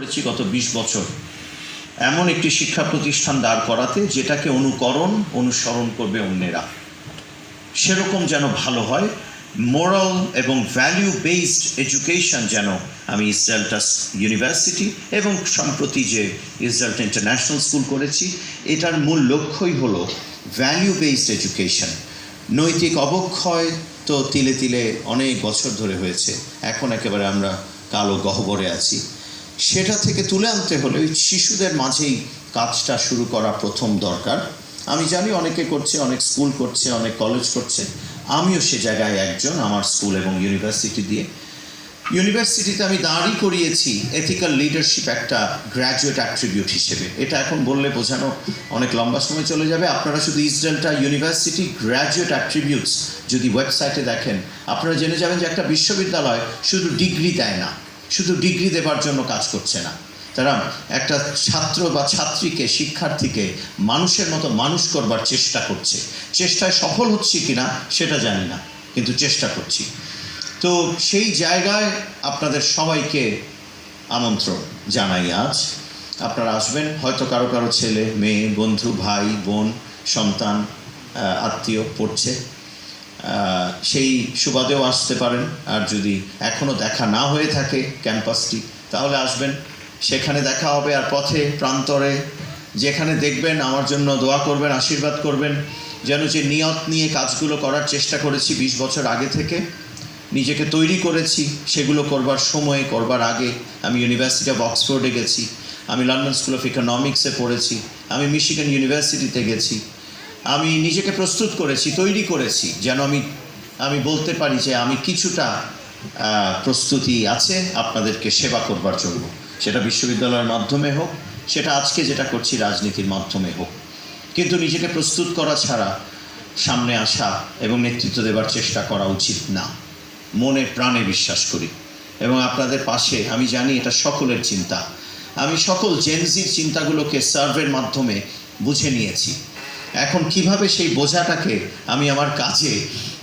করেছি গত 20 বছর এমন একটি শিক্ষা প্রতিষ্ঠান দাঁড় করাতে যেটাকে অনুসরণ করবে অন্যেরা, সেরকম যেন ভালো হয়। মোরাল এবং ভ্যালিউ বেসড এডুকেশন যেন আমি ইসরায়েলটা ইউনিভার্সিটি এবং সম্প্রতি যে ইসরায়েলটা ইন্টারন্যাশনাল স্কুল করেছি, এটার মূল লক্ষ্যই হলো ভ্যালিউ বেসড এডুকেশন। নৈতিক অবক্ষয় তো তিলে তিলে অনেক বছর ধরে হয়েছে, এখন একেবারে আমরা কালো গহ্বরে আছি। সেটা থেকে তুলে আনতে হলে ওই শিশুদের মাঝেই কাজটা শুরু করা প্রথম দরকার। আমি জানি অনেকে করছে, অনেক স্কুল করছে, অনেক কলেজ করছে, আমিও সে জায়গায় একজন। আমার স্কুল এবং ইউনিভার্সিটি দিয়ে, ইউনিভার্সিটিতে আমি দাঁড়ি করিয়েছি এথিক্যাল লিডারশিপ একটা গ্র্যাজুয়েট অ্যাট্রিবিউট হিসেবে। এটা এখন বললে বোঝানো অনেক লম্বা সময় চলে যাবে। আপনারা শুধু ইসরায়েলটা ইউনিভার্সিটি গ্র্যাজুয়েট অ্যাট্রিবিউটস যদি ওয়েবসাইটে দেখেন, আপনারা জেনে যাবেন যে একটা বিশ্ববিদ্যালয় শুধু ডিগ্রি দেয় না, শুধু ডিগ্রি দেবার জন্য কাজ করছে না। তারা একটা ছাত্র বা ছাত্রীকে, শিক্ষার্থীকে মানুষের মতো মানুষ করবার চেষ্টা করছে। চেষ্টায় সফল হচ্ছি কিনা সেটা জানি না, কিন্তু চেষ্টা করছি। তো সেই জায়গায় আপনাদের সবাইকে আমন্ত্রণ জানাই আজ। আপনারা আসবেন, হয়তো কারো কারো ছেলে মেয়ে, বন্ধু, ভাই বোন, সন্তান, আত্মীয় পড়ছে, সেই সুবাদেও আসতে পারেন। আর যদি এখনও দেখা না হয়ে থাকে ক্যাম্পাসটি, তাহলে আসবেন, সেখানে দেখা হবে। আর পথে প্রান্তরে যেখানে দেখবেন, আমার জন্য দোয়া করবেন, আশীর্বাদ করবেন, যেন যে নিয়ত নিয়ে কাজগুলো করার চেষ্টা করেছি 20 বছর আগে থেকে, নিজেকে তৈরি করেছি, সেগুলো করবার সময়, করবার আগে আমি ইউনিভার্সিটি অফ অক্সফোর্ডে গেছি, আমি লন্ডন স্কুল অফ ইকোনমিক্সে পড়েছি, আমি মিশিগান ইউনিভার্সিটিতে গেছি। আমি নিজেকে প্রস্তুত করেছি, তৈরি করেছি, যেন আমি বলতে পারি যে আমি কিছুটা প্রস্তুতি আছে আপনাদেরকে সেবা করবার জন্য। সেটা বিশ্ববিদ্যালয়ের মাধ্যমে হোক, সেটা আজকে যেটা করছি রাজনীতির মাধ্যমে হোক। কিন্তু নিজেকে প্রস্তুত করা ছাড়া সামনে আসা এবং নেতৃত্ব দেবার চেষ্টা করা উচিত না। মনে প্রাণে বিশ্বাস করি এবং আপনাদের পাশে, আমি জানি এটা সকলের চিন্তা। আমি সকল জেনজির চিন্তাগুলোকে সার্ভের মাধ্যমে বুঝে নিয়েছি। এখন কিভাবে সেই বোঝাটাকে আমি আমার কাজে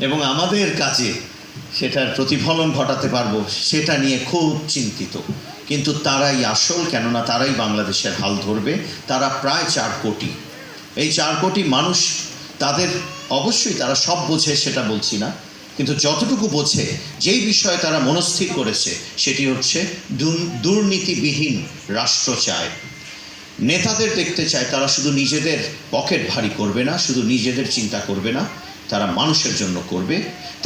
এবং আমাদের কাজে সেটার প্রতিফলন ঘটাতে পারবো, সেটা নিয়ে খুব চিন্তিত। কিন্তু তারাই আসল, কেননা তারাই বাংলাদেশের হাল ধরবে। তারা প্রায় 4 কোটি। এই 4 কোটি মানুষ, তাদের অবশ্যই তারা সব বোঝে সেটা বলছি না, কিন্তু যতটুকু বোঝে, যেই বিষয়ে তারা মনস্থির করেছে সেটি হচ্ছে দুর্নীতিবিহীন রাষ্ট্র চায়। নেতাদের দেখতে চায় তারা শুধু নিজেদের পকেট ভারী করবে না, শুধু নিজেদের চিন্তা করবে না, তারা মানুষের জন্য করবে।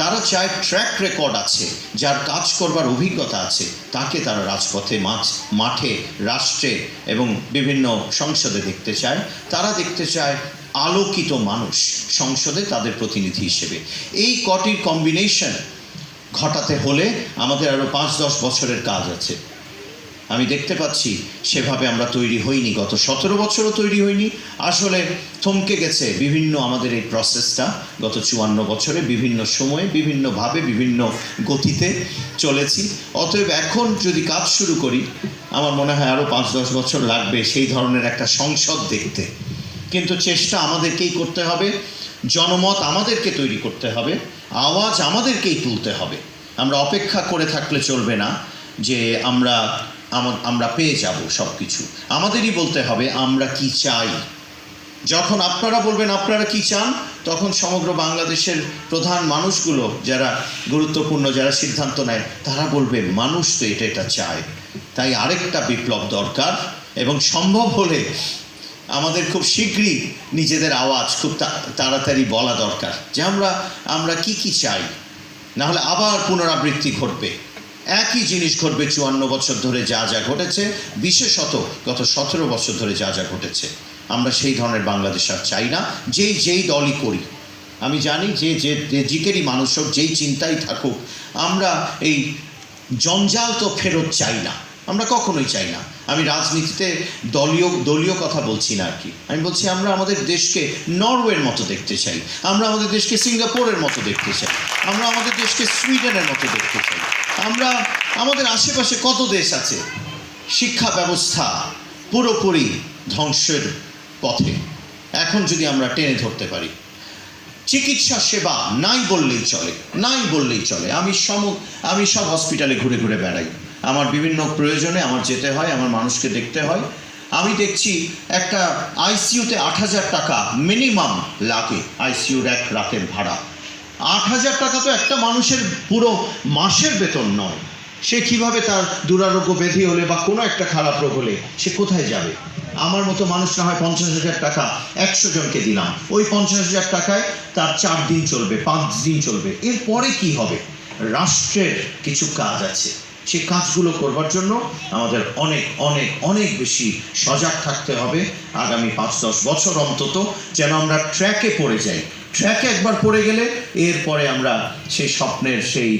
তারা চায় ট্র্যাক রেকর্ড আছে, যার কাজ করবার অভিজ্ঞতা আছে, তাকে তারা রাজপথে, মাঠে, রাষ্ট্রে এবং বিভিন্ন সংসদে দেখতে চায়। তারা দেখতে চায় আলোকিত মানুষ সংসদে তাদের প্রতিনিধি হিসেবে। এই কটির কম্বিনেশন ঘটাতে হলে আমাদের আরও 5-10 বছরের কাজ আছে। আমি দেখতে পাচ্ছি সেভাবে আমরা তৈরি হইনি, গত 17 বছরও তৈরি হইনি। আসলে থমকে গেছে বিভিন্ন আমাদের এই প্রসেসটা গত 54 বছরে, বিভিন্ন সময়ে, বিভিন্নভাবে, বিভিন্ন গতিতে চলেছি। অতএব এখন যদি কাজ শুরু করি, আমার মনে হয় আরও 5-10 বছর লাগবে সেই ধরনের একটা সংসদ দেখতে। কিন্তু চেষ্টা আমাদেরকেই করতে হবে, জনমত আমাদেরকে তৈরি করতে হবে, আওয়াজ আমাদেরকেই তুলতে হবে। আমরা অপেক্ষা করে থাকলে চলবে না যে আমরা পেয়ে যাব সব কিছু। আমাদেরই বলতে হবে আমরা কি চাই। যখন আপনারা বলবেন আপনারা কি চান, তখন সমগ্র বাংলাদেশের প্রধান মানুষগুলো, যারা গুরুত্বপূর্ণ, যারা সিদ্ধান্ত নেয়, তারা বলবে মানুষ তো এটা চায়। তাই আরেকটা বিপ্লব দরকার এবং সম্ভব হলে আমাদের খুব শীঘ্রই নিজেদের আওয়াজ খুব তাড়াতাড়ি বলা দরকার যে আমরা কি চাই। নাহলে আবার পুনরাবৃত্তি ঘটবে, একই জিনিস ঘটবে 54 বছর ধরে যা যা ঘটেছে, বিশেষত গত 17 বছর ধরে যা যা ঘটেছে। আমরা সেই ধরনের বাংলাদেশ আর চাই না, যেই দলই করি। আমি জানি যে দিকেরই মানুষ হোক, যেই চিন্তাই থাকুক, আমরা এই জঞ্জাল তো ফেরত চাই না, আমরা কখনোই চাই না। আমি রাজনীতিতে দলীয় কথা বলছি না আর কি। আমি বলছি আমরা আমাদের দেশকে নরওয়ের মতো দেখতে চাই, আমরা আমাদের দেশকে সিঙ্গাপুরের মতো দেখতে চাই, আমরা আমাদের দেশকে সুইডেনের মতো দেখতে চাই। আমরা আমাদের আশেপাশে কত দেশ আছে শিক্ষা ব্যবস্থা পুরোপুরি ধ্বংসের পথে, এখন যদি আমরা টেনে ধরতে পারি। চিকিৎসা সেবা নাই বললেই চলে। আমি সব হসপিটালে ঘুরে ঘুরে বেড়াই, আমার বিভিন্ন প্রয়োজনে আমার যেতে হয়, আমার মানুষকে দেখতে হয়। আমি দেখছি একটা আইসিইউতে 8,000 টাকা মিনিমাম লাগে, আইসিইউর এক রাতের ভাড়া। 8,000 টাকা তো একটা মানুষের পুরো মাসের বেতন নয়। সে কিভাবে তার দুরারোগ্য ব্যাধি হলে বা কোনো একটা খারাপ রোগ হলে সে কোথায় যাবে? আমার মতো মানুষ না হয় 50,000 টাকা 100 জনকে দিলাম, ওই 50,000 টাকায় তার 4 দিন চলবে, 5 দিন চলবে। এরপরে কি হবে? রাষ্ট্রের কিছু কাজ আছে, সেই কাজগুলো করবার জন্য আমাদের অনেক অনেক অনেক বেশি সজাগ থাকতে হবে আগামী 5-10 বছর অন্তত, যেন আমরা ট্র্যাকে পড়ে যাই। ট্র্যাকে একবার পড়ে গেলে এরপরে আমরা সেই স্বপ্নের, সেই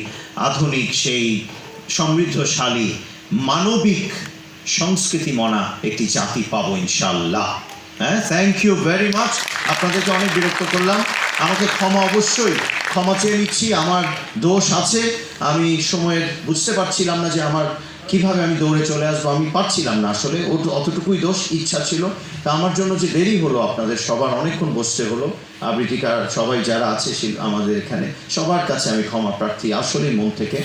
আধুনিক, সেই সমৃদ্ধশালী মানবিক সংস্কৃতি মনা একটি জাতি পাবো ইনশাল্লাহ। হ্যাঁ, থ্যাংক ইউ ভেরি মাচ। আপনাদেরকে অনেক বিরক্ত করলাম, আমাকে ক্ষমা, অবশ্যই ক্ষমা চেয়ে নিচ্ছি। আমার দোষ আছে, আমি সময়ের বুঝতে পারছিলাম না যে আমার কিভাবে আমি দৌড়ে চলে আসবো, আমি পারছিলাম না আসলে, অতটুকুই দোষ, ইচ্ছা ছিল। তা আমার জন্য যে দেরি হলো, আপনাদের সবার অনেকক্ষণ বসতে হলো, আবৃত্তিকার সবাই যারা আছে আমাদের এখানে, সবার কাছে আমি ক্ষমা প্রার্থী, আসলে মন থেকে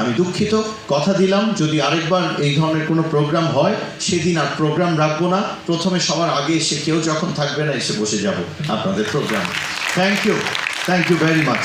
আমি দুঃখিত। কথা দিলাম যদি আরেকবার এই ধরনের কোনো প্রোগ্রাম হয় সেদিন আর প্রোগ্রাম রাখবো না, প্রথমে সবার আগে এসে, কেউ যখন থাকবে না এসে বসে যাব আপনাদের programme. Thank you very much.